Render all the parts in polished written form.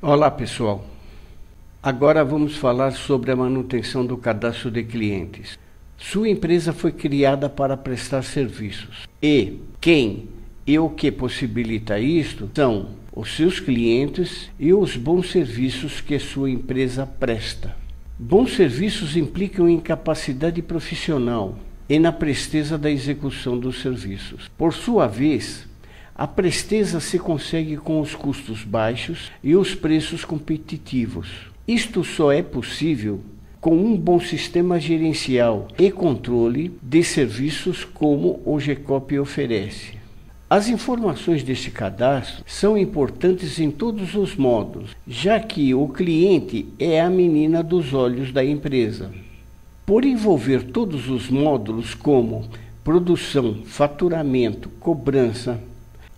Olá pessoal, agora vamos falar sobre a manutenção do cadastro de clientes. Sua empresa foi criada para prestar serviços e quem e o que possibilita isto são os seus clientes e os bons serviços que sua empresa presta. Bons serviços implicam em capacidade profissional e na presteza da execução dos serviços. Por sua vez, a presteza se consegue com os custos baixos e os preços competitivos. Isto só é possível com um bom sistema gerencial e controle de serviços como o GECOP oferece. As informações deste cadastro são importantes em todos os modos, já que o cliente é a menina dos olhos da empresa. Por envolver todos os módulos como produção, faturamento, cobrança,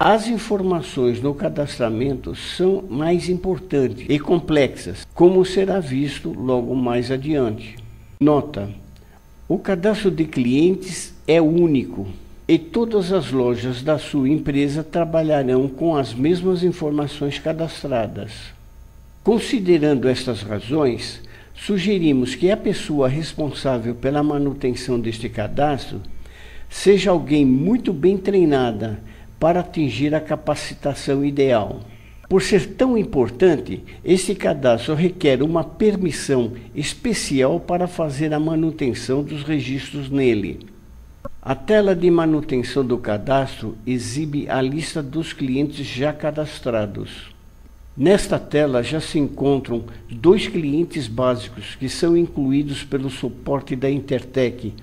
as informações no cadastramento são mais importantes e complexas, como será visto logo mais adiante. Nota: o cadastro de clientes é único e todas as lojas da sua empresa trabalharão com as mesmas informações cadastradas. Considerando estas razões, sugerimos que a pessoa responsável pela manutenção deste cadastro seja alguém muito bem treinada para atingir a capacitação ideal. Por ser tão importante, esse cadastro requer uma permissão especial para fazer a manutenção dos registros nele. A tela de manutenção do cadastro exibe a lista dos clientes já cadastrados. Nesta tela já se encontram 2 clientes básicos que são incluídos pelo suporte da Intertec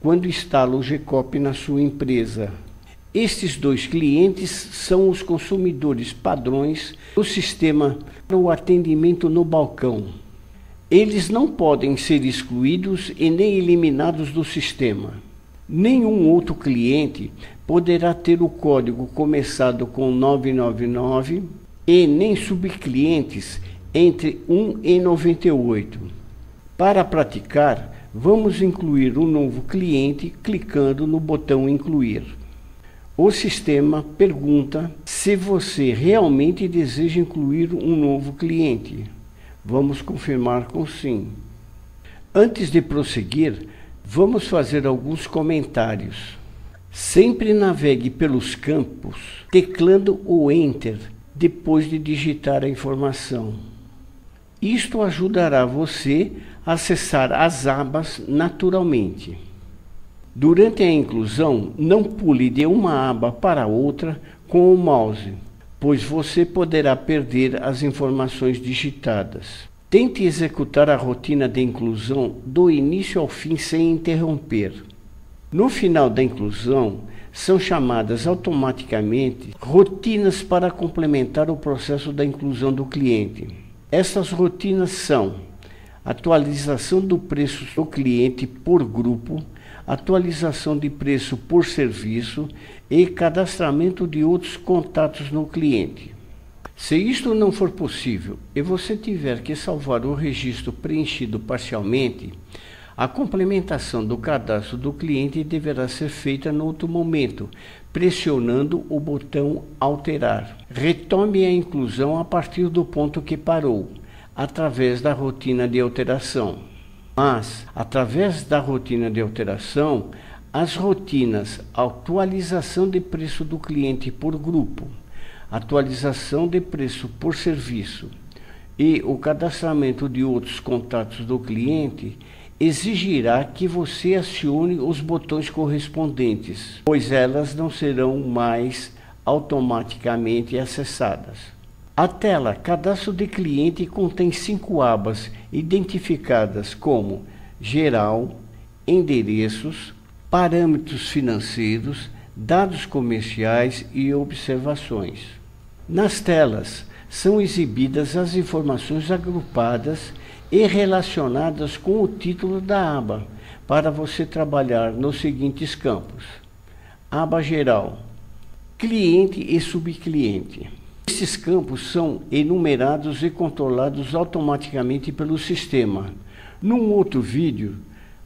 quando instala o GECOP na sua empresa. Estes 2 clientes são os consumidores padrões do sistema para o atendimento no balcão. Eles não podem ser excluídos e nem eliminados do sistema. Nenhum outro cliente poderá ter o código começado com 999 e nem subclientes entre 1 e 98. Para praticar, vamos incluir um novo cliente clicando no botão Incluir. O sistema pergunta se você realmente deseja incluir um novo cliente. Vamos confirmar com sim. Antes de prosseguir, vamos fazer alguns comentários. Sempre navegue pelos campos, teclando o Enter depois de digitar a informação. Isto ajudará você a acessar as abas naturalmente. Durante a inclusão, não pule de uma aba para outra com o mouse, pois você poderá perder as informações digitadas. Tente executar a rotina de inclusão do início ao fim sem interromper. No final da inclusão, são chamadas automaticamente rotinas para complementar o processo da inclusão do cliente. Essas rotinas são atualização do preço do cliente por grupo, atualização de preço por serviço e cadastramento de outros contatos no cliente. Se isto não for possível e você tiver que salvar o registro preenchido parcialmente, a complementação do cadastro do cliente deverá ser feita em outro momento, pressionando o botão Alterar. Retome a inclusão a partir do ponto que parou, através da rotina de alteração. Mas, através da rotina de alteração, as rotinas atualização de preço do cliente por grupo, atualização de preço por serviço e o cadastramento de outros contatos do cliente exigirá que você acione os botões correspondentes, pois elas não serão mais automaticamente acessadas. A tela Cadastro de Cliente contém 5 abas identificadas como Geral, Endereços, Parâmetros Financeiros, Dados Comerciais e Observações. Nas telas são exibidas as informações agrupadas e relacionadas com o título da aba, para você trabalhar nos seguintes campos. Aba Geral, Cliente e Subcliente. Esses campos são enumerados e controlados automaticamente pelo sistema. Num outro vídeo,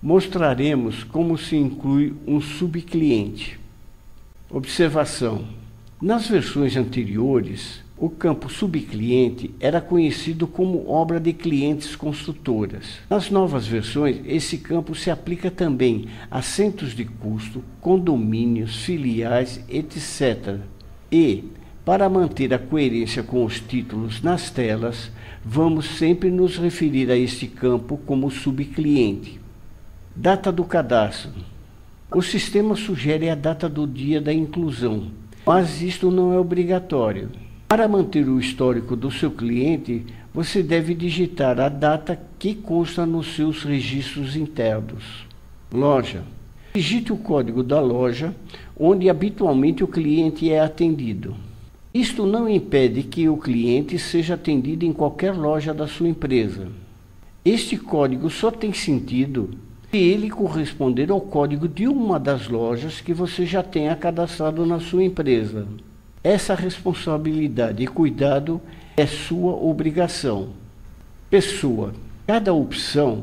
mostraremos como se inclui um subcliente. Observação: nas versões anteriores, O campo subcliente era conhecido como obra de clientes construtoras. Nas novas versões, esse campo se aplica também a centros de custo, condomínios, filiais, etc. E, para manter a coerência com os títulos nas telas, vamos sempre nos referir a este campo como subcliente. Data do cadastro. O sistema sugere a data do dia da inclusão, mas isto não é obrigatório. Para manter o histórico do seu cliente, você deve digitar a data que consta nos seus registros internos. Loja. Digite o código da loja, onde habitualmente o cliente é atendido. Isto não impede que o cliente seja atendido em qualquer loja da sua empresa. Este código só tem sentido se ele corresponder ao código de uma das lojas que você já tenha cadastrado na sua empresa. Essa responsabilidade e cuidado é sua obrigação. Pessoa. Cada opção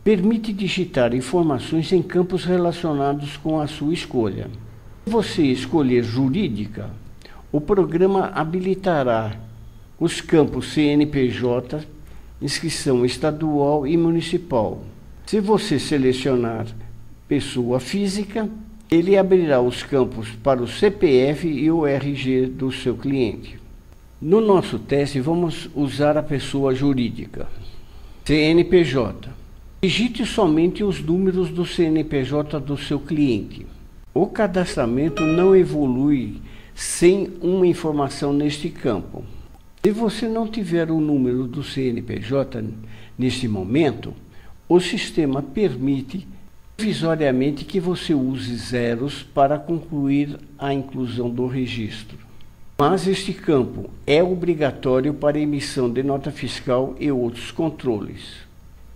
permite digitar informações em campos relacionados com a sua escolha. Se você escolher jurídica, o programa habilitará os campos CNPJ, inscrição estadual e municipal. Se você selecionar pessoa física, ele abrirá os campos para o CPF e o RG do seu cliente. No nosso teste, vamos usar a pessoa jurídica. CNPJ. Digite somente os números do CNPJ do seu cliente. O cadastramento não evolui sem uma informação neste campo. Se você não tiver o número do CNPJ neste momento, o sistema permite provisoriamente que você use zeros para concluir a inclusão do registro. Mas este campo é obrigatório para emissão de nota fiscal e outros controles.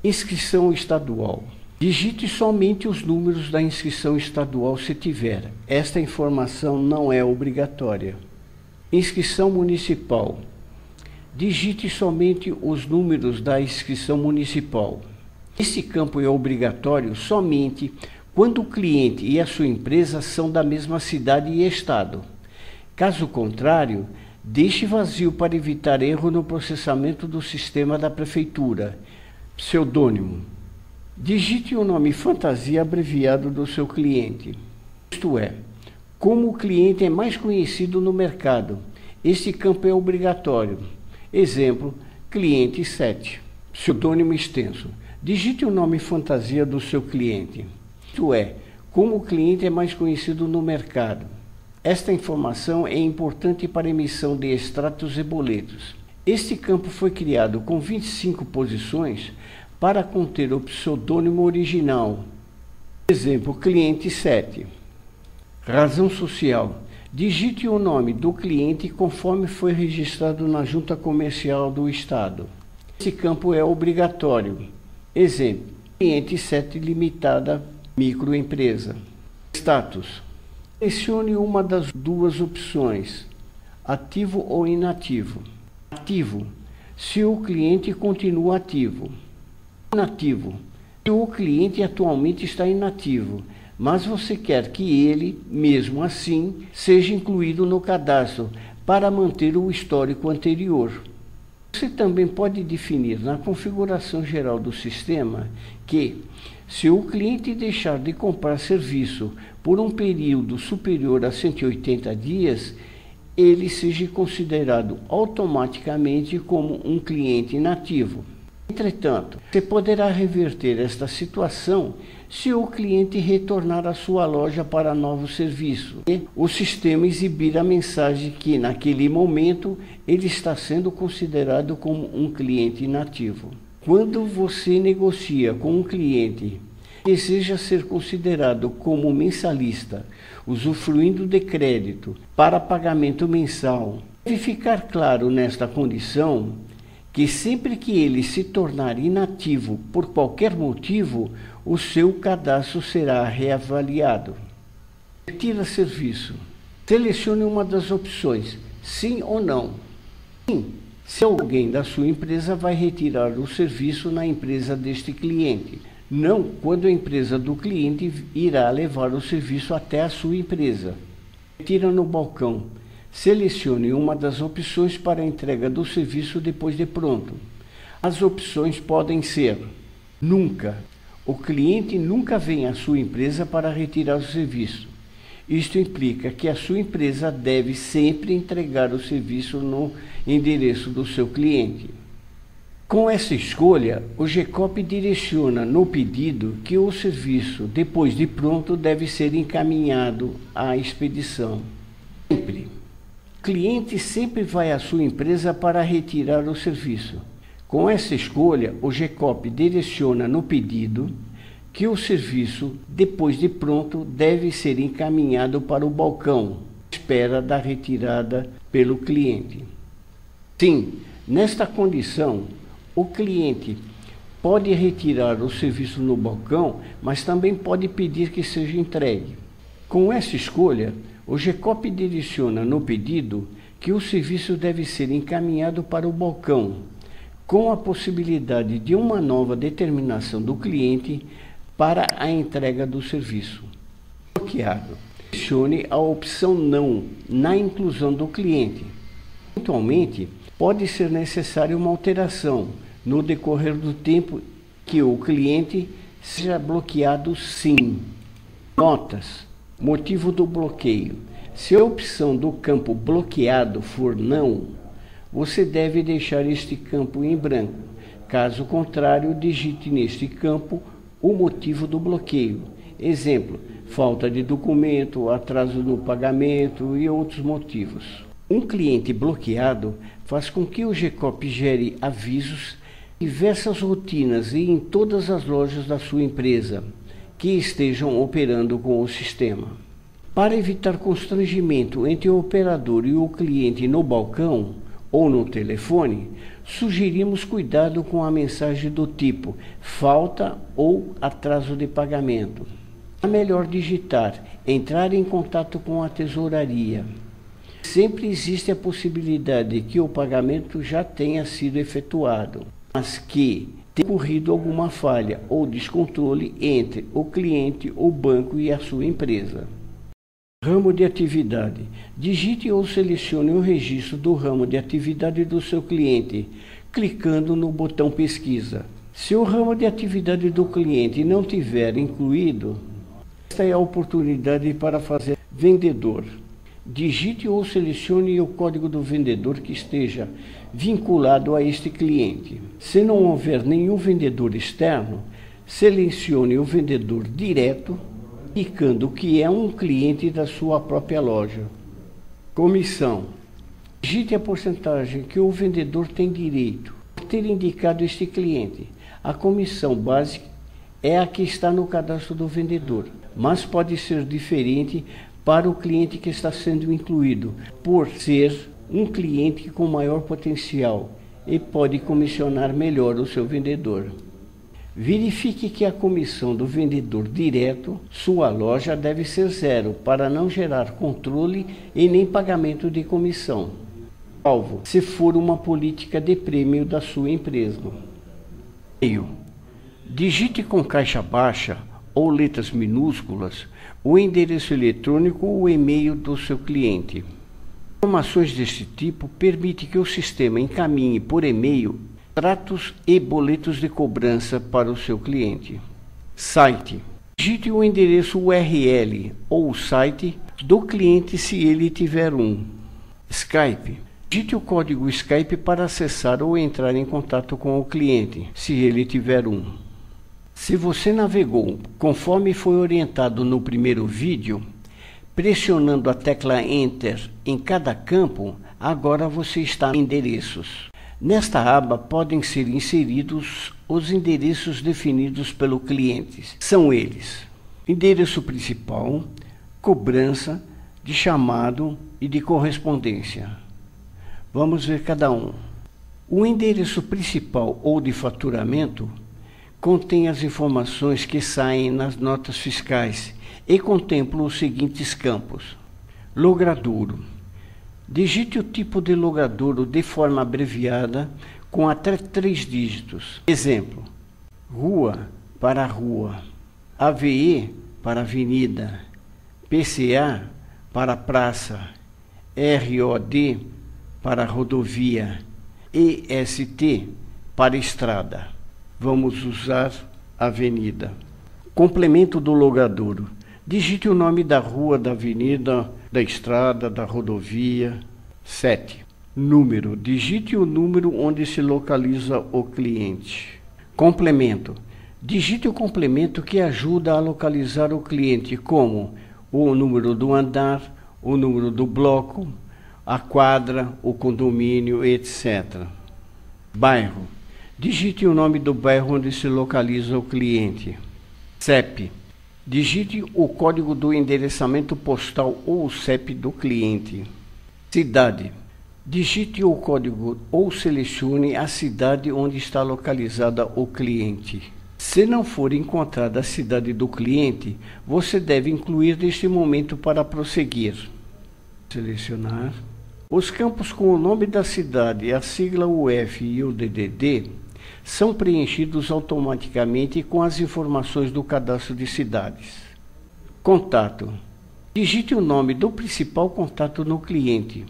Inscrição estadual. Digite somente os números da inscrição estadual se tiver. Esta informação não é obrigatória. Inscrição municipal. Digite somente os números da inscrição municipal. Esse campo é obrigatório somente quando o cliente e a sua empresa são da mesma cidade e estado. Caso contrário, deixe vazio para evitar erro no processamento do sistema da prefeitura. Pseudônimo. Digite o nome fantasia abreviado do seu cliente. Isto é, como o cliente é mais conhecido no mercado. Este campo é obrigatório. Exemplo, cliente 7. Pseudônimo extenso. Digite o nome fantasia do seu cliente. Isto é, como o cliente é mais conhecido no mercado. Esta informação é importante para emissão de extratos e boletos. Este campo foi criado com 25 posições para conter o pseudônimo original. Exemplo, cliente 7. Razão social. Digite o nome do cliente conforme foi registrado na Junta Comercial do Estado. Esse campo é obrigatório. Exemplo, cliente 7 limitada microempresa. Status. Selecione uma das duas opções, ativo ou inativo. Ativo, se o cliente continua ativo. Inativo, se o cliente atualmente está inativo, mas você quer que ele, mesmo assim, seja incluído no cadastro para manter o histórico anterior. Você também pode definir na configuração geral do sistema que, se o cliente deixar de comprar serviço por um período superior a 180 dias, ele seja considerado automaticamente como um cliente inativo. Entretanto, você poderá reverter esta situação se o cliente retornar à sua loja para novo serviço e o sistema exibir a mensagem que, naquele momento, ele está sendo considerado como um cliente inativo. Quando você negocia com um cliente que deseja ser considerado como mensalista, usufruindo de crédito para pagamento mensal, deve ficar claro nesta condição que sempre que ele se tornar inativo por qualquer motivo, o seu cadastro será reavaliado. Retira serviço. Selecione uma das opções, sim ou não. Sim, se alguém da sua empresa vai retirar o serviço na empresa deste cliente. Não quando a empresa do cliente irá levar o serviço até a sua empresa. Retira no balcão. selecione uma das opções para a entrega do serviço depois de pronto. As opções podem ser: nunca. O cliente nunca vem à sua empresa para retirar o serviço. Isto implica que a sua empresa deve sempre entregar o serviço no endereço do seu cliente. Com essa escolha, o GECOP direciona no pedido que o serviço, depois de pronto, deve ser encaminhado à expedição. Sempre. O cliente sempre vai à sua empresa para retirar o serviço. Com essa escolha, o GECOP direciona no pedido que o serviço, depois de pronto, deve ser encaminhado para o balcão, à espera da retirada pelo cliente. Sim, nesta condição, o cliente pode retirar o serviço no balcão, mas também pode pedir que seja entregue. Com essa escolha, o GECOP direciona no pedido que o serviço deve ser encaminhado para o balcão, com a possibilidade de uma nova determinação do cliente para a entrega do serviço. Bloqueado. Selecione a opção não na inclusão do cliente. Eventualmente, pode ser necessária uma alteração no decorrer do tempo que o cliente seja bloqueado sim. Notas. Motivo do bloqueio. Se a opção do campo bloqueado for não, você deve deixar este campo em branco. Caso contrário, digite neste campo o motivo do bloqueio. Exemplo, falta de documento, atraso no pagamento e outros motivos. Um cliente bloqueado faz com que o GECOP gere avisos em diversas rotinas e em todas as lojas da sua empresa que estejam operando com o sistema. Para evitar constrangimento entre o operador e o cliente no balcão ou no telefone, sugerimos cuidado com a mensagem do tipo falta ou atraso de pagamento. É melhor digitar, entrar em contato com a tesouraria. Sempre existe a possibilidade de que o pagamento já tenha sido efetuado, mas que tenha ocorrido alguma falha ou descontrole entre o cliente, o banco e a sua empresa. Ramo de atividade. Digite ou selecione o registro do ramo de atividade do seu cliente, clicando no botão pesquisa. Se o ramo de atividade do cliente não tiver incluído, esta é a oportunidade para fazer vendedor. Digite ou selecione o código do vendedor que esteja vinculado a este cliente. Se não houver nenhum vendedor externo, selecione o vendedor direto, indicando que é um cliente da sua própria loja. Comissão. Digite a porcentagem que o vendedor tem direito por ter indicado este cliente. A comissão básica é a que está no cadastro do vendedor, mas pode ser diferente para o cliente que está sendo incluído, por ser um cliente com maior potencial e pode comissionar melhor o seu vendedor. Verifique que a comissão do vendedor direto, sua loja, deve ser 0, para não gerar controle e nem pagamento de comissão. Salvo se for uma política de prêmio da sua empresa. E-mail. Digite com caixa baixa ou letras minúsculas o endereço eletrônico ou e-mail do seu cliente. Informações deste tipo permitem que o sistema encaminhe por e-mail extratos e boletos de cobrança para o seu cliente. Site. Digite o endereço URL ou o site do cliente se ele tiver um. Skype. Digite o código Skype para acessar ou entrar em contato com o cliente, se ele tiver um. Se você navegou conforme foi orientado no primeiro vídeo, pressionando a tecla Enter em cada campo, agora você está em endereços. Nesta aba podem ser inseridos os endereços definidos pelo cliente. São eles: endereço principal, cobrança, de chamado e de correspondência. Vamos ver cada um. O endereço principal ou de faturamento contém as informações que saem nas notas fiscais e contemplam os seguintes campos: logradouro. Digite o tipo de logradouro de forma abreviada com até 3 dígitos. Exemplo: rua para rua, AVE para avenida, PCA para praça, ROD para rodovia, EST para estrada. Vamos usar avenida. Complemento do logradouro. Digite o nome da rua, da avenida, da estrada, da rodovia. 7. Número. Digite o número onde se localiza o cliente. Complemento. Digite o complemento que ajuda a localizar o cliente, como o número do andar, o número do bloco, a quadra, o condomínio, etc. Bairro. Digite o nome do bairro onde se localiza o cliente. CEP. Digite o código do endereçamento postal ou o CEP do cliente. Cidade. Digite o código ou selecione a cidade onde está localizada o cliente. Se não for encontrada a cidade do cliente, você deve incluir neste momento para prosseguir. Selecionar. Os campos com o nome da cidade, a sigla UF e o DDD são preenchidos automaticamente com as informações do cadastro de cidades. Contato. Digite o nome do principal contato no cliente.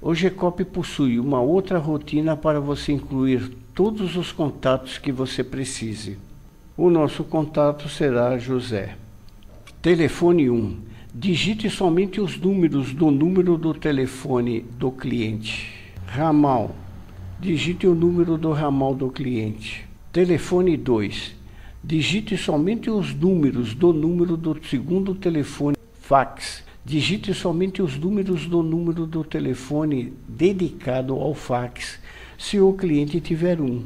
O GECOP possui uma outra rotina para você incluir todos os contatos que você precise. O nosso contato será José. Telefone 1. Digite somente os números do número do telefone do cliente. Ramal. Digite o número do ramal do cliente. Telefone 2. Digite somente os números do número do segundo telefone. Fax. Digite somente os números do número do telefone dedicado ao fax, se o cliente tiver um.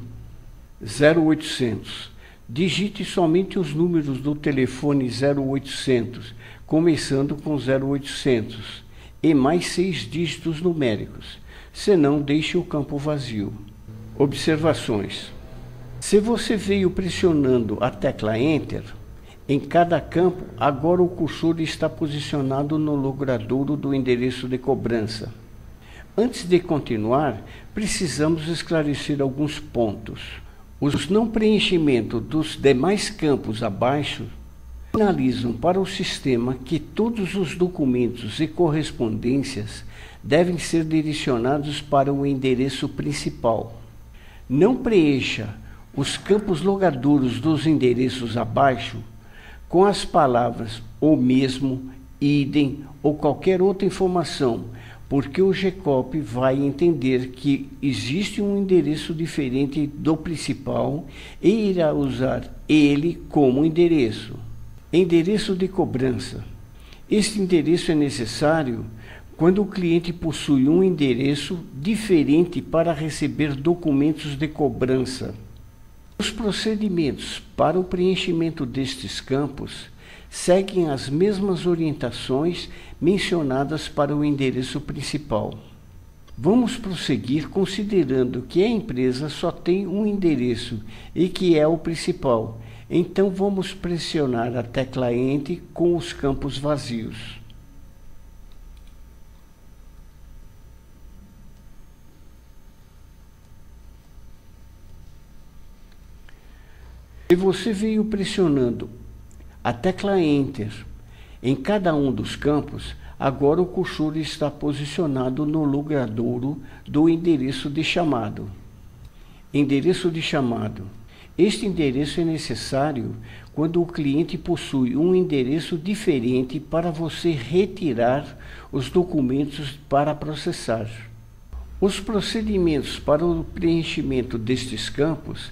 0800. Digite somente os números do telefone 0800, começando com 0800, e mais 6 dígitos numéricos. Senão, deixe o campo vazio. Observações. Se você veio pressionando a tecla Enter, em cada campo, agora o cursor está posicionado no logradouro do endereço de cobrança. Antes de continuar, precisamos esclarecer alguns pontos. Os não preenchimentos dos demais campos abaixo sinalizam para o sistema que todos os documentos e correspondências devem ser direcionados para o endereço principal. Não preencha os campos logadouros dos endereços abaixo com as palavras o mesmo, idem ou qualquer outra informação, porque o GECOP vai entender que existe um endereço diferente do principal e irá usar ele como endereço. Endereço de cobrança. Este endereço é necessário quando o cliente possui um endereço diferente para receber documentos de cobrança. Os procedimentos para o preenchimento destes campos seguem as mesmas orientações mencionadas para o endereço principal. Vamos prosseguir considerando que a empresa só tem um endereço e que é o principal. Então vamos pressionar a tecla Enter com os campos vazios. Se você veio pressionando a tecla Enter em cada um dos campos, agora o cursor está posicionado no logradouro do endereço de chamado. Endereço de chamado. Este endereço é necessário quando o cliente possui um endereço diferente para você retirar os documentos para processar. Os procedimentos para o preenchimento destes campos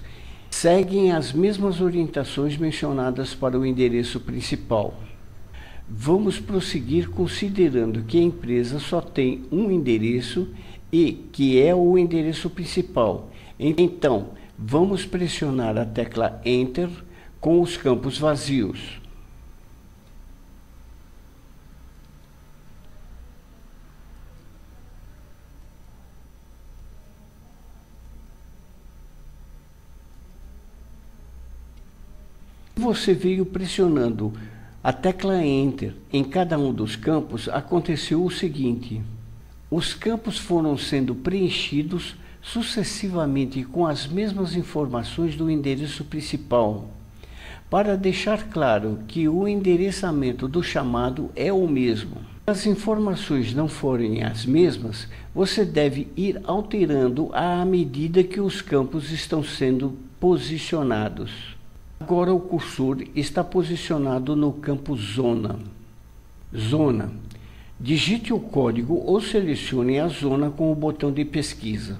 seguem as mesmas orientações mencionadas para o endereço principal. Vamos prosseguir considerando que a empresa só tem um endereço e que é o endereço principal. Então, vamos pressionar a tecla Enter com os campos vazios. Você veio pressionando a tecla Enter em cada um dos campos, aconteceu o seguinte: os campos foram sendo preenchidos sucessivamente com as mesmas informações do endereço principal, para deixar claro que o endereçamento do chamado é o mesmo. Se as informações não forem as mesmas, você deve ir alterando à medida que os campos estão sendo posicionados. Agora o cursor está posicionado no campo Zona. Zona. Digite o código ou selecione a zona com o botão de pesquisa.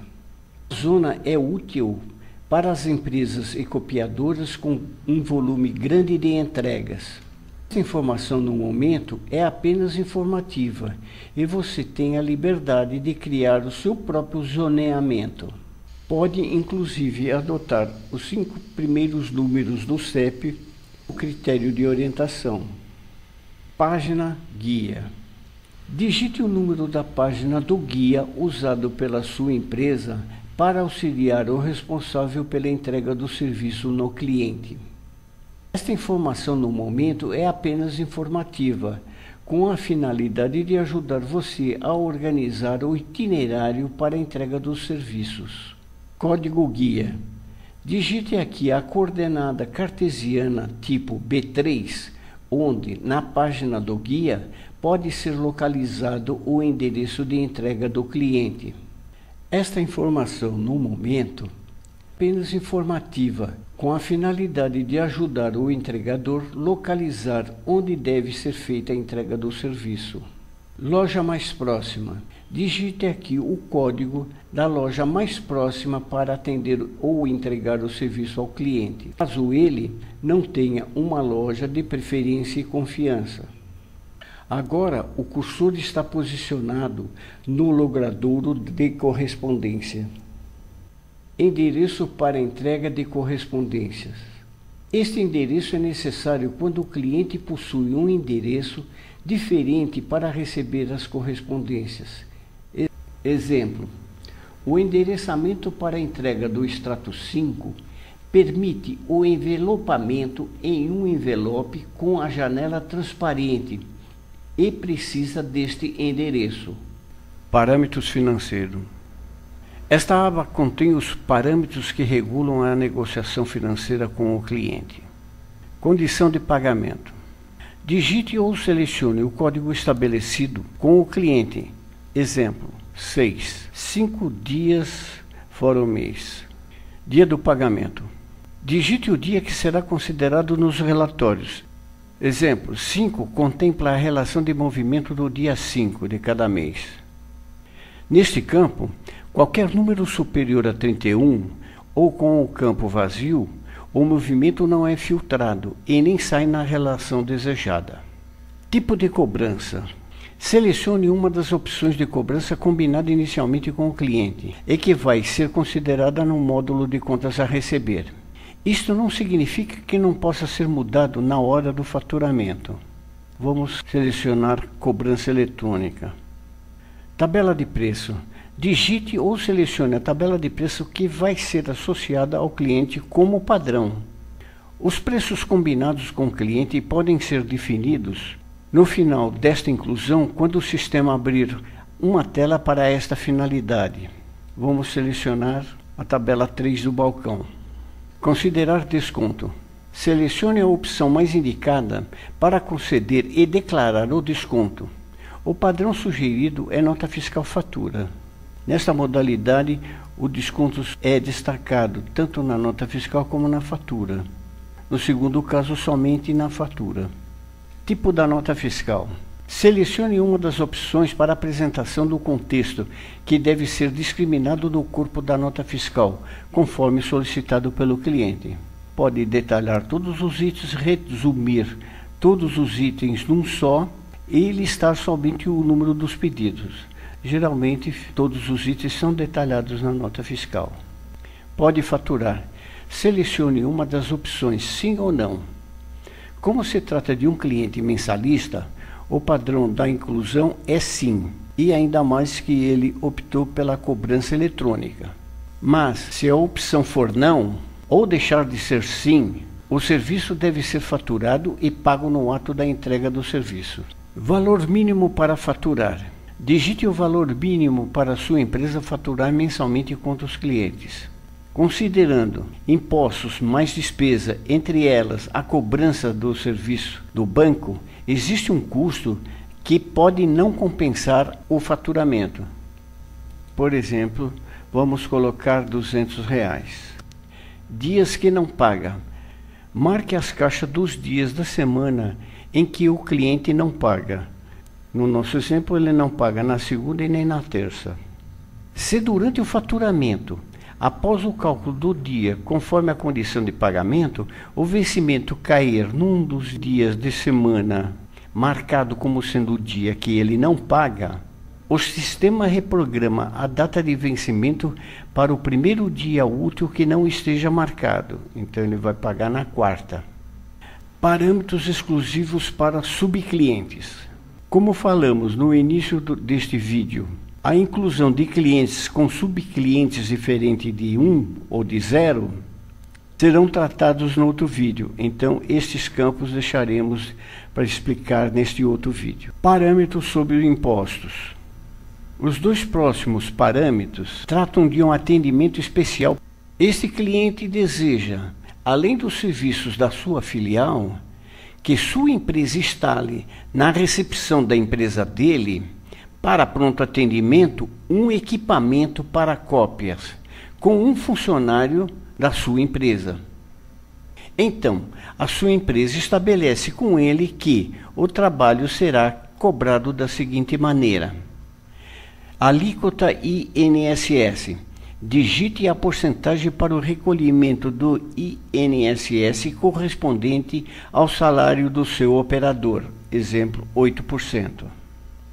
A zona é útil para as empresas e copiadoras com um volume grande de entregas. Essa informação no momento é apenas informativa e você tem a liberdade de criar o seu próprio zoneamento. Pode inclusive adotar os 5 primeiros números do CEP, o critério de orientação. Página guia. Digite o número da página do guia usado pela sua empresa para auxiliar o responsável pela entrega do serviço no cliente. Esta informação no momento é apenas informativa, com a finalidade de ajudar você a organizar o itinerário para a entrega dos serviços. Código guia. Digite aqui a coordenada cartesiana tipo B3, onde, na página do guia, pode ser localizado o endereço de entrega do cliente. Esta informação, no momento, é apenas informativa, com a finalidade de ajudar o entregador a localizar onde deve ser feita a entrega do serviço. Loja mais próxima. Digite aqui o código da loja mais próxima para atender ou entregar o serviço ao cliente, caso ele não tenha uma loja de preferência e confiança. Agora, o cursor está posicionado no logradouro de correspondência. Endereço para entrega de correspondências. Este endereço é necessário quando o cliente possui um endereço diferente para receber as correspondências. Exemplo: o endereçamento para a entrega do extrato 5 permite o envelopamento em um envelope com a janela transparente e precisa deste endereço. Parâmetros financeiros. Esta aba contém os parâmetros que regulam a negociação financeira com o cliente. Condição de pagamento. Digite ou selecione o código estabelecido com o cliente. Exemplo: 6. 5 dias fora o mês. Dia do pagamento. Digite o dia que será considerado nos relatórios. Exemplo: 5 contempla a relação de movimento do dia 5 de cada mês. Neste campo, qualquer número superior a 31 ou com o campo vazio, o movimento não é filtrado e nem sai na relação desejada. Tipo de cobrança. Selecione uma das opções de cobrança combinada inicialmente com o cliente e que vai ser considerada no módulo de contas a receber. Isto não significa que não possa ser mudado na hora do faturamento. Vamos selecionar cobrança eletrônica. Tabela de preço. Digite ou selecione a tabela de preço que vai ser associada ao cliente como padrão. Os preços combinados com o cliente podem ser definidos no final desta inclusão quando o sistema abrir uma tela para esta finalidade. Vamos selecionar a tabela 3 do balcão. Considerar desconto. Selecione a opção mais indicada para conceder e declarar o desconto. O padrão sugerido é nota fiscal fatura. Nesta modalidade, o desconto é destacado tanto na nota fiscal como na fatura. No segundo caso, somente na fatura. Tipo da nota fiscal. Selecione uma das opções para apresentação do contexto, que deve ser discriminado no corpo da nota fiscal, conforme solicitado pelo cliente. Pode detalhar todos os itens, resumir todos os itens num só e listar somente o número dos pedidos. Geralmente, todos os itens são detalhados na nota fiscal. Pode faturar. Selecione uma das opções sim ou não. Como se trata de um cliente mensalista, o padrão da inclusão é sim, e ainda mais que ele optou pela cobrança eletrônica. Mas, se a opção for não, ou deixar de ser sim, o serviço deve ser faturado e pago no ato da entrega do serviço. Valor mínimo para faturar. Digite o valor mínimo para a sua empresa faturar mensalmente contra os clientes. Considerando impostos mais despesa, entre elas a cobrança do serviço do banco, existe um custo que pode não compensar o faturamento. Por exemplo, vamos colocar R$200. Dias que não paga. Marque as caixas dos dias da semana em que o cliente não paga. No nosso exemplo, ele não paga na segunda e nem na terça. Se durante o faturamento, após o cálculo do dia, conforme a condição de pagamento, o vencimento cair num dos dias de semana marcado como sendo o dia que ele não paga, o sistema reprograma a data de vencimento para o primeiro dia útil que não esteja marcado. Então ele vai pagar na quarta. Parâmetros exclusivos para subclientes. Como falamos no início deste vídeo, a inclusão de clientes com subclientes diferentes de 1 ou de 0 serão tratados no outro vídeo. Então, estes campos deixaremos para explicar neste outro vídeo. Parâmetros sobre impostos. Os dois próximos parâmetros tratam de um atendimento especial. Este cliente deseja, além dos serviços da sua filial, que sua empresa instale na recepção da empresa dele, para pronto atendimento, um equipamento para cópias, com um funcionário da sua empresa. Então, a sua empresa estabelece com ele que o trabalho será cobrado da seguinte maneira: alíquota INSS. Digite a porcentagem para o recolhimento do INSS correspondente ao salário do seu operador. Exemplo, 8%.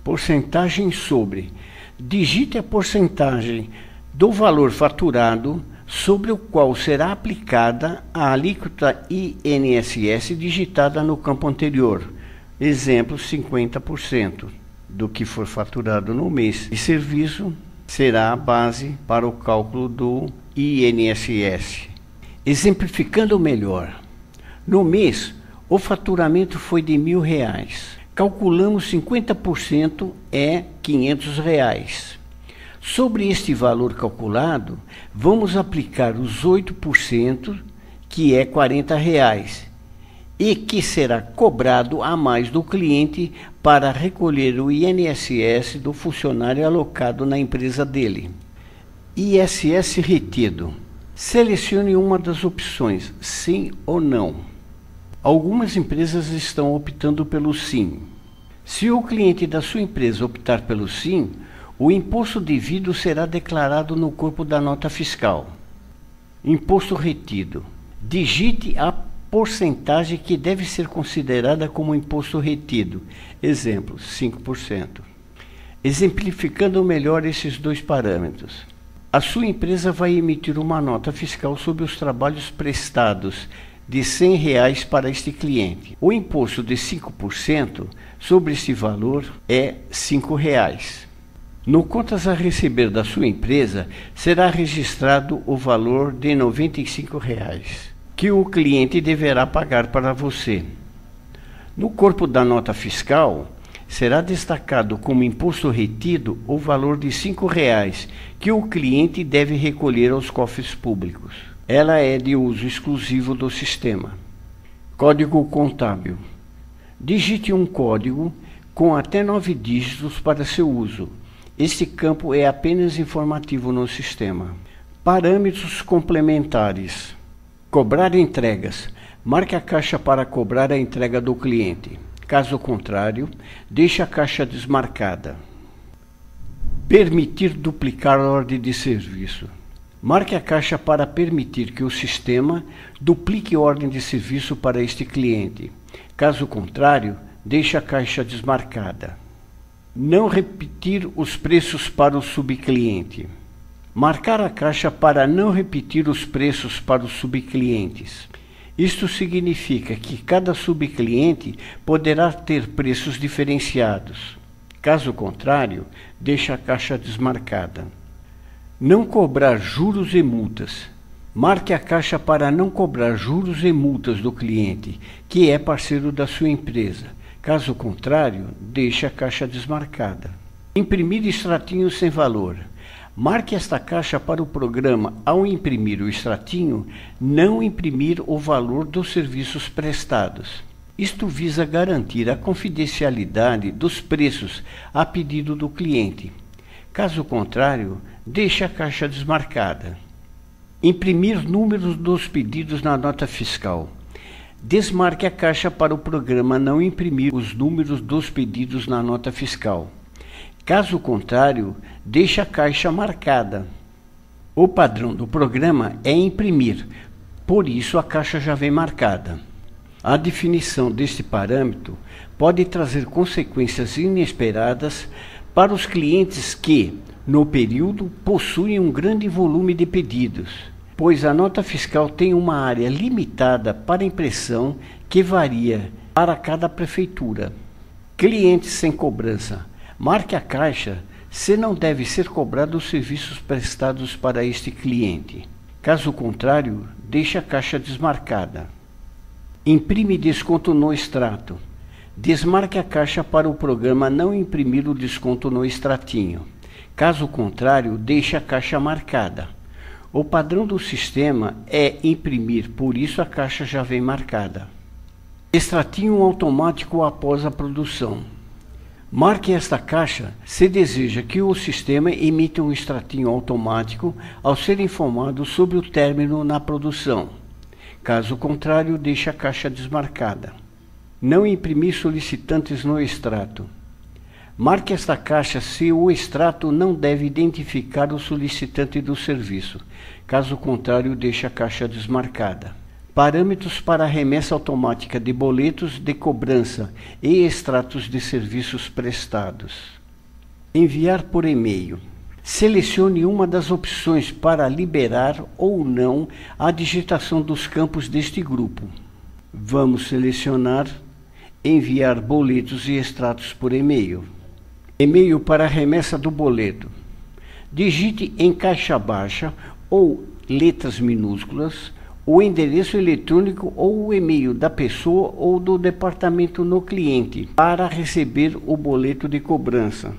Porcentagem sobre. Digite a porcentagem do valor faturado sobre o qual será aplicada a alíquota INSS digitada no campo anterior. Exemplo, 50% do que for faturado no mês de serviço será a base para o cálculo do INSS. Exemplificando melhor, no mês o faturamento foi de R$1.000. Calculamos 50% é R$500. Sobre este valor calculado, vamos aplicar os 8%, que é R$40, e que será cobrado a mais do cliente para recolher o INSS do funcionário alocado na empresa dele. ISS retido. Selecione uma das opções, sim ou não. Algumas empresas estão optando pelo sim. Se o cliente da sua empresa optar pelo sim, o imposto devido será declarado no corpo da nota fiscal. Imposto retido. Digite a porcentagem que deve ser considerada como imposto retido. Exemplo, 5%. Exemplificando melhor esses dois parâmetros. A sua empresa vai emitir uma nota fiscal sobre os trabalhos prestados de R$100 para este cliente. O imposto de 5% sobre este valor é R$5. No contas a receber da sua empresa, será registrado o valor de R$95, que o cliente deverá pagar para você. No corpo da nota fiscal, será destacado como imposto retido o valor de R$5, que o cliente deve recolher aos cofres públicos. Ela é de uso exclusivo do sistema. Código contábil. Digite um código com até 9 dígitos para seu uso. Este campo é apenas informativo no sistema. Parâmetros complementares. Cobrar entregas. Marque a caixa para cobrar a entrega do cliente. Caso contrário, deixe a caixa desmarcada. Permitir duplicar a ordem de serviço. Marque a caixa para permitir que o sistema duplique a ordem de serviço para este cliente. Caso contrário, deixe a caixa desmarcada. Não repetir os preços para o subcliente. Marcar a caixa para não repetir os preços para os subclientes. Isto significa que cada subcliente poderá ter preços diferenciados. Caso contrário, deixe a caixa desmarcada. Não cobrar juros e multas. Marque a caixa para não cobrar juros e multas do cliente, que é parceiro da sua empresa. Caso contrário, deixe a caixa desmarcada. Imprimir extratinho sem valor. Marque esta caixa para o programa, ao imprimir o extratinho, não imprimir o valor dos serviços prestados. Isto visa garantir a confidencialidade dos preços a pedido do cliente. Caso contrário, deixe a caixa desmarcada. Imprimir números dos pedidos na nota fiscal. Desmarque a caixa para o programa não imprimir os números dos pedidos na nota fiscal. Caso contrário, deixe a caixa marcada. O padrão do programa é imprimir, por isso a caixa já vem marcada. A definição deste parâmetro pode trazer consequências inesperadas para os clientes que, no período, possuem um grande volume de pedidos, pois a nota fiscal tem uma área limitada para impressão que varia para cada prefeitura. Clientes sem cobrança. Marque a caixa se não deve ser cobrado os serviços prestados para este cliente. Caso contrário, deixe a caixa desmarcada. Imprime desconto no extrato. Desmarque a caixa para o programa não imprimir o desconto no extratinho. Caso contrário, deixe a caixa marcada. O padrão do sistema é imprimir, por isso a caixa já vem marcada. Extratinho automático após a produção. Marque esta caixa se deseja que o sistema emita um extratinho automático ao ser informado sobre o término na produção. Caso contrário, deixe a caixa desmarcada. Não imprimir solicitantes no extrato. Marque esta caixa se o extrato não deve identificar o solicitante do serviço. Caso contrário, deixe a caixa desmarcada. Parâmetros para a remessa automática de boletos de cobrança e extratos de serviços prestados. Enviar por e-mail. Selecione uma das opções para liberar ou não a digitação dos campos deste grupo. Vamos selecionar enviar boletos e extratos por e-mail. E-mail para a remessa do boleto. Digite em caixa baixa ou letras minúsculas o endereço eletrônico ou o e-mail da pessoa ou do departamento no cliente para receber o boleto de cobrança.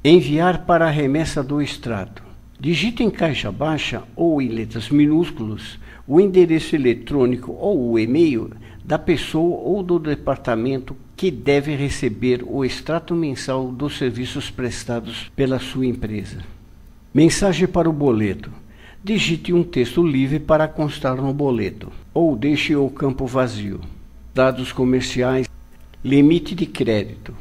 Enviar para a remessa do extrato. Digite em caixa baixa ou em letras minúsculas o endereço eletrônico ou o e-mail da pessoa ou do departamento que deve receber o extrato mensal dos serviços prestados pela sua empresa. Mensagem para o boleto. Digite um texto livre para constar no boleto, ou deixe o campo vazio. Dados comerciais. Limite de crédito.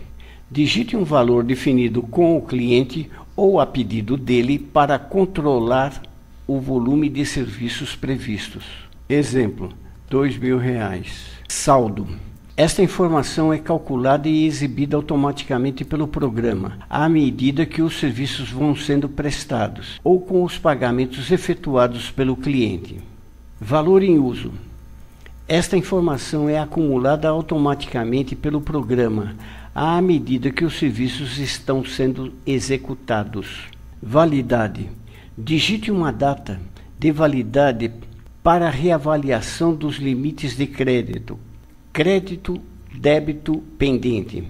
Digite um valor definido com o cliente ou a pedido dele para controlar o volume de serviços previstos. Exemplo, R$2.000. Saldo. Esta informação é calculada e exibida automaticamente pelo programa, à medida que os serviços vão sendo prestados, ou com os pagamentos efetuados pelo cliente. Valor em uso. Esta informação é acumulada automaticamente pelo programa, à medida que os serviços estão sendo executados. Validade. Digite uma data de validade para reavaliação dos limites de crédito. Crédito, débito, pendente.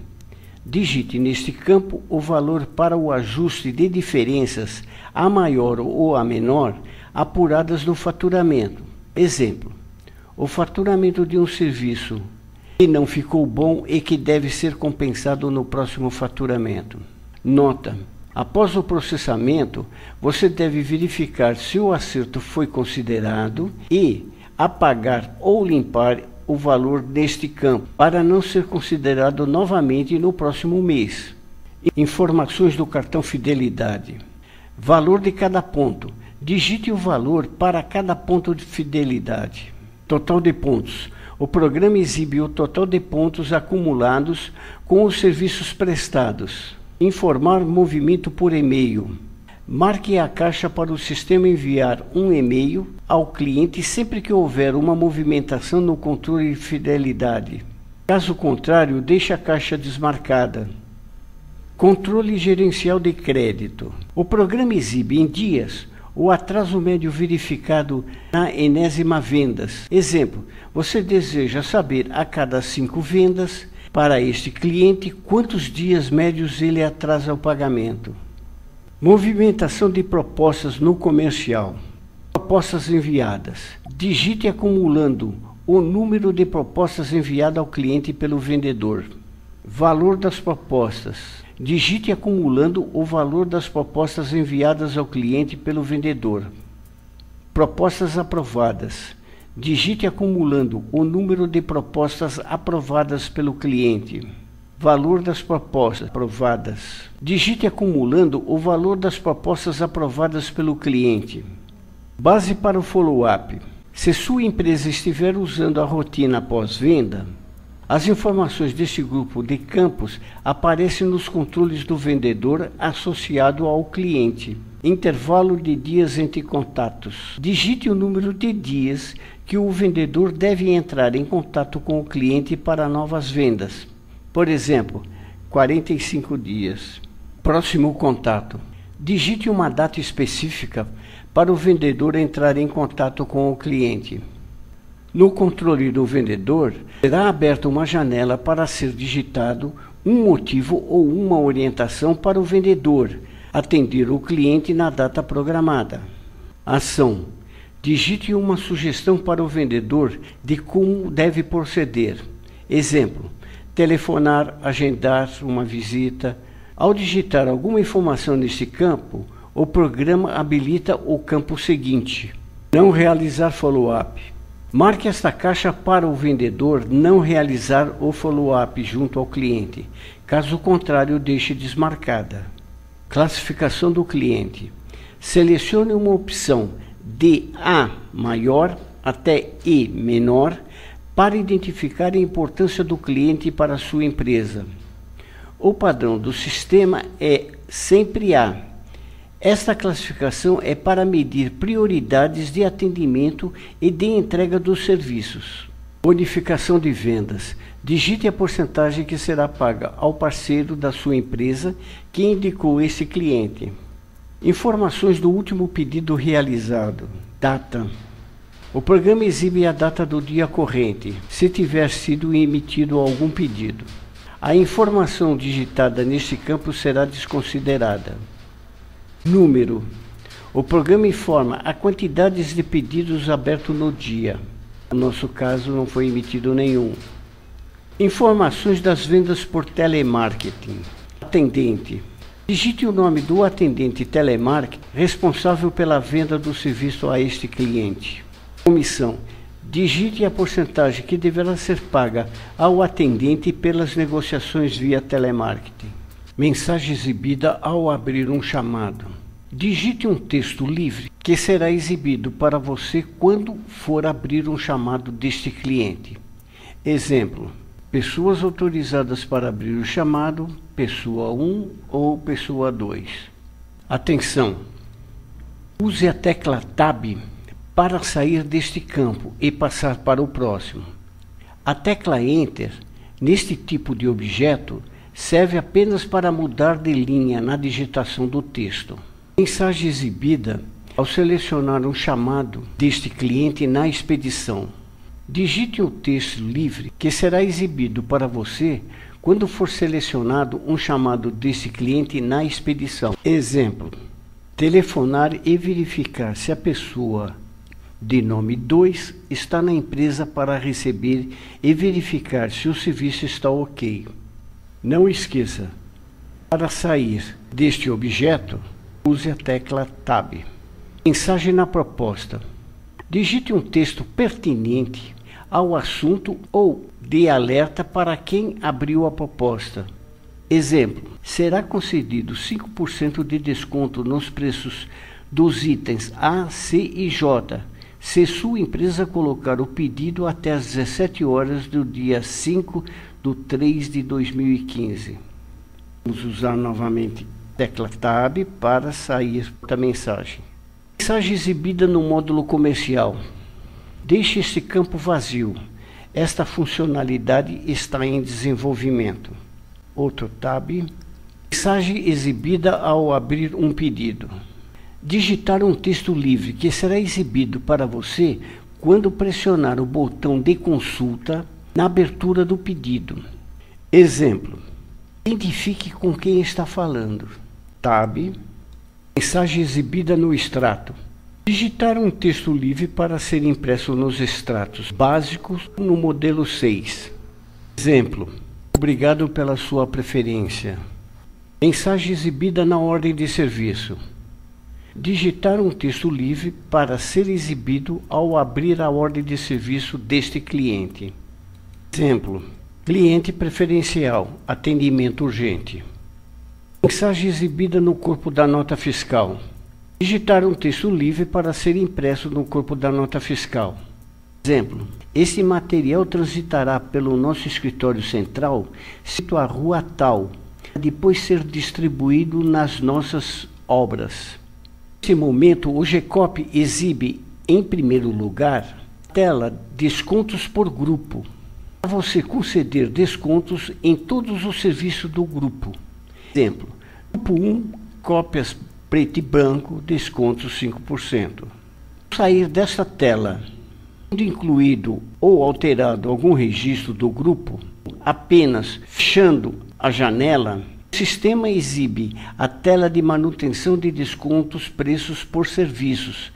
Digite neste campo o valor para o ajuste de diferenças a maior ou a menor apuradas no faturamento. Exemplo, o faturamento de um serviço que não ficou bom e que deve ser compensado no próximo faturamento. Nota. Após o processamento, você deve verificar se o acerto foi considerado e apagar ou limpar o valor neste campo, para não ser considerado novamente no próximo mês. Informações do cartão Fidelidade. Valor de cada ponto. Digite o valor para cada ponto de fidelidade. Total de pontos. O programa exibe o total de pontos acumulados com os serviços prestados. Informar movimento por e-mail. Marque a caixa para o sistema enviar um e-mail ao cliente sempre que houver uma movimentação no controle de fidelidade. Caso contrário, deixe a caixa desmarcada. Controle gerencial de crédito. O programa exibe em dias o atraso médio verificado na enésima vendas. Exemplo, você deseja saber a cada 5 vendas para este cliente quantos dias médios ele atrasa o pagamento. Movimentação de propostas no comercial. Propostas enviadas. Digite acumulando o número de propostas enviado ao cliente pelo vendedor. Valor das propostas. Digite acumulando o valor das propostas enviadas ao cliente pelo vendedor. Propostas aprovadas. Digite acumulando o número de propostas aprovadas pelo cliente. Valor das propostas aprovadas. Digite acumulando o valor das propostas aprovadas pelo cliente. Base para o follow-up. Se sua empresa estiver usando a rotina pós-venda, as informações deste grupo de campos aparecem nos controles do vendedor associado ao cliente. Intervalo de dias entre contatos. Digite o número de dias que o vendedor deve entrar em contato com o cliente para novas vendas. Por exemplo, 45 dias. Próximo contato. Digite uma data específica para o vendedor entrar em contato com o cliente. No controle do vendedor, será aberta uma janela para ser digitado um motivo ou uma orientação para o vendedor atender o cliente na data programada. Ação. Digite uma sugestão para o vendedor de como deve proceder. Exemplo: telefonar, agendar uma visita. Ao digitar alguma informação neste campo, o programa habilita o campo seguinte: não realizar follow-up. Marque esta caixa para o vendedor não realizar o follow-up junto ao cliente. Caso contrário, deixe desmarcada. Classificação do cliente. Selecione uma opção de A maior até E menor para identificar a importância do cliente para a sua empresa. O padrão do sistema é sempre A. Esta classificação é para medir prioridades de atendimento e de entrega dos serviços. Bonificação de vendas. Digite a porcentagem que será paga ao parceiro da sua empresa que indicou esse cliente. Informações do último pedido realizado. Data. O programa exibe a data do dia corrente, se tiver sido emitido algum pedido. A informação digitada neste campo será desconsiderada. Número. O programa informa a quantidade de pedidos abertos no dia. No nosso caso, não foi emitido nenhum. Informações das vendas por telemarketing. Atendente. Digite o nome do atendente telemarketing responsável pela venda do serviço a este cliente. Comissão. Digite a porcentagem que deverá ser paga ao atendente pelas negociações via telemarketing. Mensagem exibida ao abrir um chamado. Digite um texto livre que será exibido para você quando for abrir um chamado deste cliente. Exemplo: pessoas autorizadas para abrir o chamado, pessoa 1 ou pessoa 2. Atenção! Use a tecla Tab para sair deste campo e passar para o próximo. A tecla Enter, neste tipo de objeto, serve apenas para mudar de linha na digitação do texto. Mensagem exibida ao selecionar um chamado deste cliente na expedição. Digite o texto livre que será exibido para você quando for selecionado um chamado desse cliente na expedição. Exemplo: telefonar e verificar se a pessoa de nome 2 está na empresa para receber e verificar se o serviço está ok. Não esqueça, para sair deste objeto, use a tecla Tab. Mensagem na proposta. Digite um texto pertinente ao assunto ou de alerta para quem abriu a proposta. Exemplo: será concedido 5% de desconto nos preços dos itens A, C e J, se sua empresa colocar o pedido até às 17 horas do dia 5/3/2015. Vamos usar novamente a tecla Tab para sair da mensagem. Mensagem exibida no módulo comercial. Deixe este campo vazio. Esta funcionalidade está em desenvolvimento. Outro Tab. Mensagem exibida ao abrir um pedido. Digitar um texto livre que será exibido para você quando pressionar o botão de consulta na abertura do pedido. Exemplo: identifique com quem está falando. Tab. Mensagem exibida no extrato. Digitar um texto livre para ser impresso nos extratos básicos no modelo 6. Exemplo: obrigado pela sua preferência. Mensagem exibida na ordem de serviço. Digitar um texto livre para ser exibido ao abrir a ordem de serviço deste cliente. Exemplo: cliente preferencial, atendimento urgente. Mensagem exibida no corpo da nota fiscal. Digitar um texto livre para ser impresso no corpo da nota fiscal. Exemplo: esse material transitará pelo nosso escritório central, situado à rua tal, depois ser distribuído nas nossas obras. Nesse momento, o GCOP exibe, em primeiro lugar, a tela Descontos por Grupo, para você conceder descontos em todos os serviços do grupo. Exemplo: Grupo 1, cópias preto e branco, descontos 5%. Ao sair desta tela, sendo incluído ou alterado algum registro do grupo, apenas fechando a janela, o sistema exibe a tela de manutenção de descontos, preços por serviços,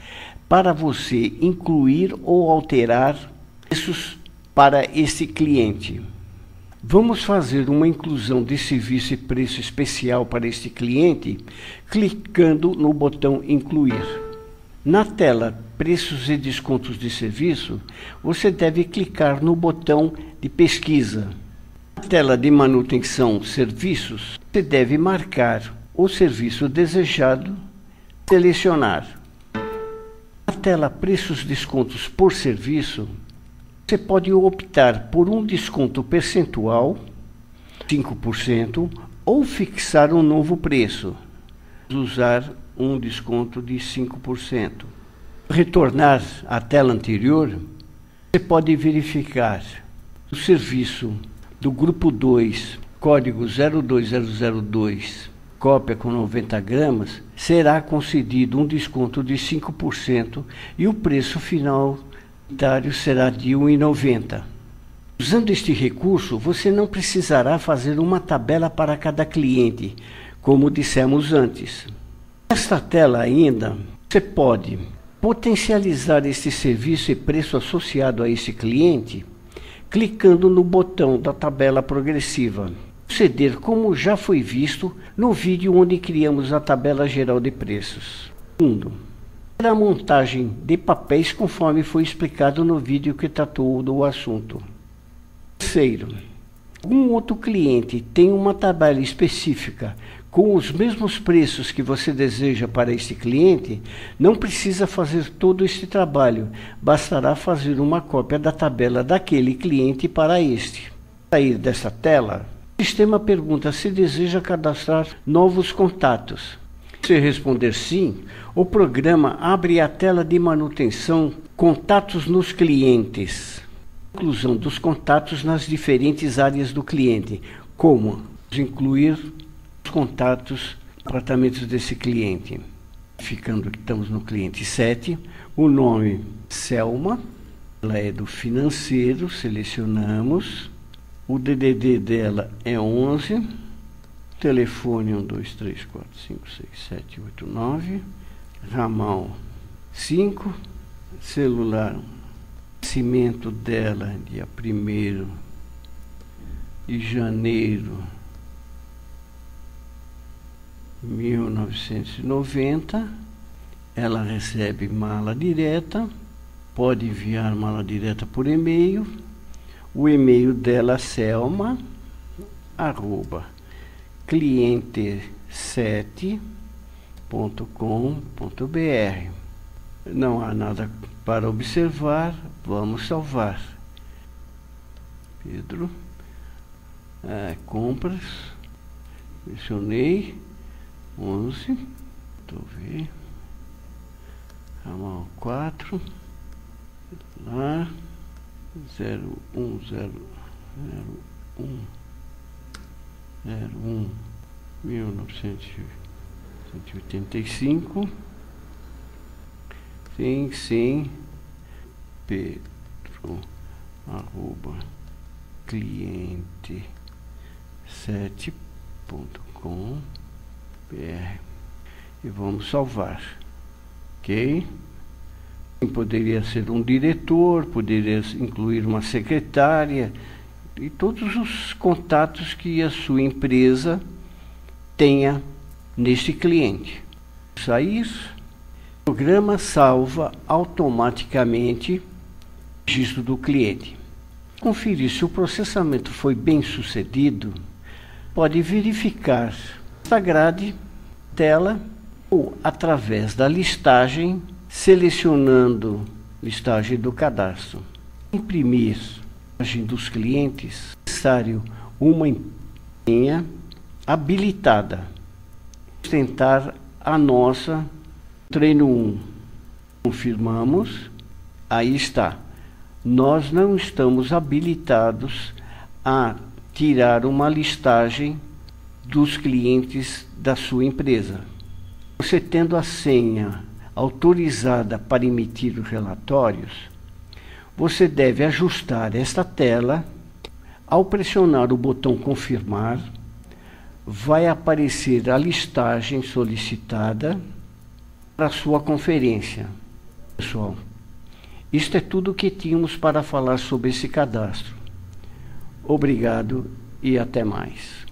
para você incluir ou alterar preços para esse cliente. Vamos fazer uma inclusão de serviço e preço especial para este cliente, clicando no botão Incluir. Na tela Preços e Descontos de Serviço, você deve clicar no botão de pesquisa. Na tela de Manutenção Serviços, você deve marcar o serviço desejado, selecionar. Na tela Preços e Descontos por Serviço, você pode optar por um desconto percentual, 5%, ou fixar um novo preço, usar um desconto de 5%. Retornar à tela anterior, você pode verificar o serviço do grupo 2, código 02002, cópia com 90 gramas, será concedido um desconto de 5% e o preço final será de R$ 1,90. Usando este recurso, você não precisará fazer uma tabela para cada cliente, como dissemos antes. Nesta tela ainda, você pode potencializar este serviço e preço associado a esse cliente, clicando no botão da tabela progressiva. Proceder como já foi visto no vídeo onde criamos a tabela geral de preços. Segundo, a montagem de papéis conforme foi explicado no vídeo que tratou do assunto. Terceiro, algum outro cliente tem uma tabela específica com os mesmos preços que você deseja para este cliente, não precisa fazer todo este trabalho, bastará fazer uma cópia da tabela daquele cliente para este. Ao sair dessa tela, o sistema pergunta se deseja cadastrar novos contatos. Se responder sim, o programa abre a tela de manutenção Contatos nos clientes. Inclusão dos contatos nas diferentes áreas do cliente, como incluir os contatos, departamentos desse cliente. Ficando que estamos no cliente 7, o nome Selma, ela é do financeiro, selecionamos. O DDD dela é 11. Telefone 1, 2, 3, 4, 5, 6, 7, 8, 9. Ramal 5. Celular. Nascimento dela, dia 1º de janeiro de 1990. Ela recebe mala direta. Pode enviar mala direta por e-mail. O e-mail dela é selma@cliente7.com.br. Não há nada para observar, vamos salvar. Pedro, compras, mencionei, 11, estou vendo, ramal 4, lá, 1985. Sim, Pedro, cliente7.com.br e vamos salvar, ok? Poderia ser um diretor, poderia incluir uma secretária e todos os contatos que a sua empresa tenha neste cliente. Isso, o programa salva automaticamente o registro do cliente. Conferir se o processamento foi bem sucedido, pode verificar esta grade, tela ou através da listagem, selecionando listagem do cadastro. Imprimir a listagem dos clientes, é necessário uma senha habilitada. Tentar a nossa treino 1. Confirmamos, aí está. Nós não estamos habilitados a tirar uma listagem dos clientes da sua empresa. Você tendo a senha autorizada para emitir os relatórios, você deve ajustar esta tela. Ao pressionar o botão confirmar, vai aparecer a listagem solicitada para a sua conferência. Pessoal, isto é tudo o que tínhamos para falar sobre esse cadastro. Obrigado e até mais.